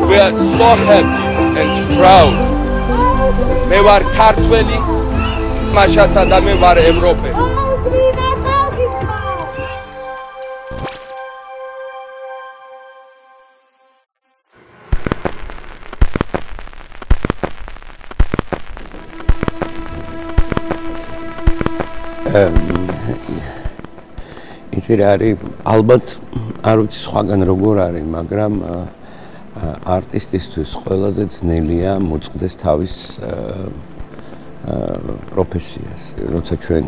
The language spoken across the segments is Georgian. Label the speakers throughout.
Speaker 1: We are so happy and proud. მე ვარ ქართველი, მაშასა და მე ვარ ევროპელი. იცი რა არის, ალბათ არ ვიცი სხვაგან როგორ არის, მაგრამ არტისტისთვის ყველაზე ძნელია მოწყდეს თავის პროფესიას. როცა ჩვენ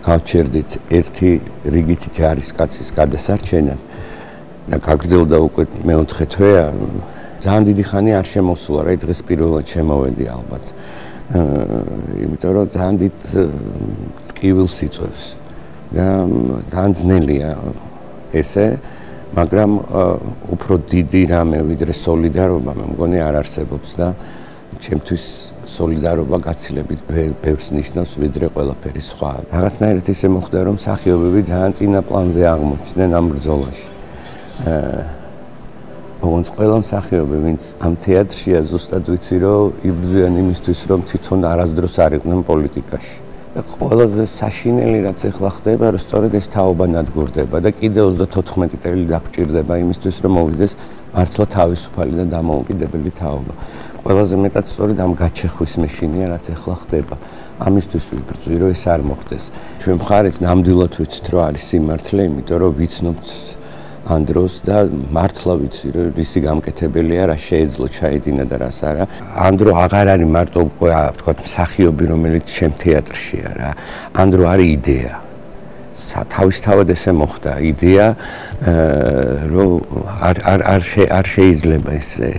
Speaker 1: გავჩერდით ერთი რიგითი ჯარისკაცის გადასარჩენად და გაგრძელდა უკვე მეოთხე თვეა, ძალიან დიდი ხანი არ შემოსულა რა, დღეს პირველად შემოვედი ალბათ. იმიტომ რომ ძალიან დიდ ტკივილს იწვევს და ძალიან ძნელია ესე, მაგრამ უფრო დიდი რამე ვიდრე სოლიდარობა მე მგონი არ არსებობს და ჩემთვის სოლიდარობა გაცილებით ბევრს ნიშნავს ვიდრე ყველაფერი სხვა. რაღაცნაირად ისე მოხდა რომ მსახიობები ძალიან წინა პლანზე აღმოჩნდნენ ამ ბრძოლაში. ოღონდ ყველა მსახიობი ვინც ამ თეატრშია ზუსტად ვიცი რომ იბრძვიან იმისთვის რომ თვითონ არასდროს არ იყვნენ პოლიტიკაში. და ყველაზე საშინელი რაც ეხლა ხდება რომ სწორედ ეს თაობა ნადგურდება და კიდე 34 წელი დაგჭირდება იმისთვის რომ მოვიდეს მართლა თავისუფალი და დამოუკიდებელი თაობა. ყველაზე მეტად სწორედ ამ გაჩეხვის მეშინია რაც ეხლა ხდება. ამისთვის ვიბრძვი რომ ეს არ მოხდეს. ჩვენ მხარეს ნამდვილად ვიცით რომ არის სიმართლე, იმიტომ რომ ვიცნობთ ამ დროს და მართლა ვიცი რომ რისი გამკეთებელია რა შეეძლო ჩაედინა და რას არა. ამ დრო აღარ არის მარტო უკვე ვთქვათ მსახიობი რომელიც ჩემ თეატრშია რა. ამ დრო არის იდეა. თავისთავად ესე მოხდა იდეა რომ არ შეიძლება ესე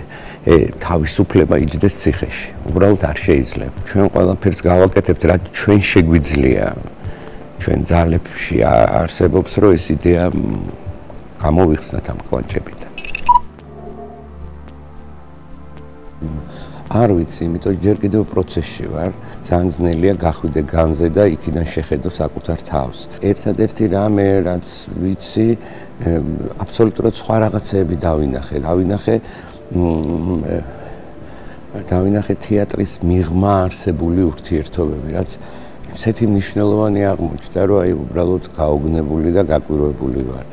Speaker 1: თავისუფლება იჯდეს ციხეში. უბრალოდ არ შეიძლება. ჩვენ ყველაფერს გავაკეთებთ რაც ჩვენ შეგვიძლია. ჩვენ ძალებში არსებობს რომ ეს იდეა გამოვიხსნათ ამ კლანჭებიდან. არ ვიცი, იმიტომ ჯერ კიდევ პროცესში ვარ, ძალიან ძნელია გახვიდე განზე და იქიდან შეხედო საკუთარ თავს. ერთადერთი რამე, რაც ვიცი, აბსოლუტურად სხვა რაღაცეები დავინახე თეატრის მიღმა არსებული ურთიერთობები, რაც ისეთი მნიშვნელოვანი აღმოჩნდა, რომ აი უბრალოდ გაოგნებული და გაკვირვებული ვარ.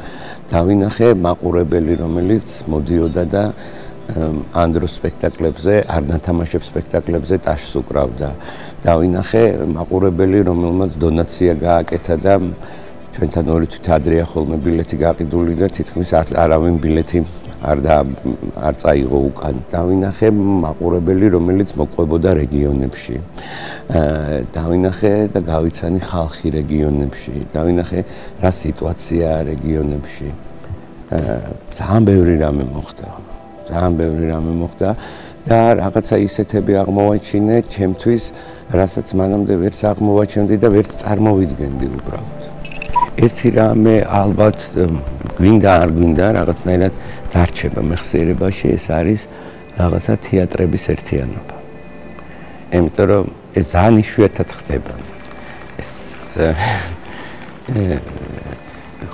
Speaker 1: დავინახე მაყურებელი, რომელიც მოდიოდა და ამ დროს სპექტაკლებზე, არ ნათამაშებს სპექტაკლებზე ტაშს უკრავდა. დავინახე მაყურებელი, რომელმაც დონაცია გააკეთა და ჩვენთან ორი თვით ადრეა ხოლმე ბილეთი გაყიდული და თითქმის არავინ ბილეთი არ წაიღო უკან. დავინახე მაყურებელი, რომელიც მოყვებოდა რეგიონებში. დავინახე და გავიცანი ხალხი რეგიონებში. დავინახე რა სიტუაციაა რეგიონებში. ძალიან ბევრი რამე მოხდა და რაღაცა ისეთები აღმოვაჩინე ჩემთვის, რასაც მანამდე ვერც აღმოვაჩენდი და ვერც წარმოვიდგენდი უბრალოდ. ერთი რამე ალბათ გვინდა არ გვინდა რაღაცნაირად დარჩება მეხსიერებაში, ეს არის რაღაცა თეატრების ერთიანობა. იმიტომ რომ ეს ძალიან იშვიათად ხდება. ეს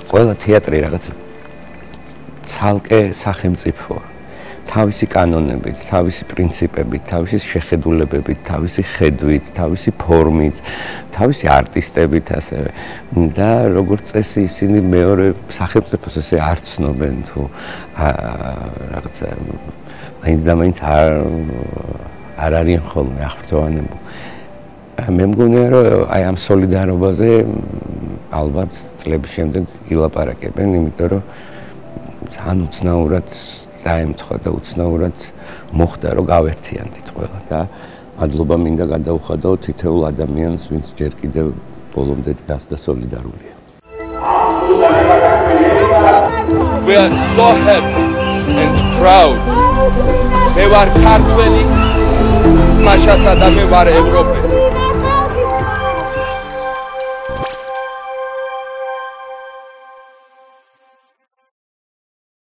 Speaker 1: ყველა თეატრი რაღაც ცალკე სახელმწიფოა. თავისი კანონებით, თავისი პრინციპებით, თავისი შეხედულებებით, თავისი ხედვით, თავისი ფორმით, თავისი არტისტებით ასევე. და როგორც წესი ისინი მეორე სახელმწიფოს ესე არ ცნობენ თუ რაღაცა მაინც და მაინც არ არიან ხოლმე აღფრთოვანებული. მე მგონია რომ აი ამ სოლიდარობაზე ალბათ წლების შემდეგ ილაპარაკებენ, იმიტომ რომ ძალიან უცნაურად დაემთხვა და უცნაურად მოხდა რომ გავერთიანდით ყველა და მადლობა მინდა გადაუხადო თითოეულ ადამიანს, ვინც ჯერ კიდევ ბოლომდე გასდა სოლიდარულია. We are so happy and proud. მე ვარ ქართველი, მაშასა და მე ვარ ევროპელი.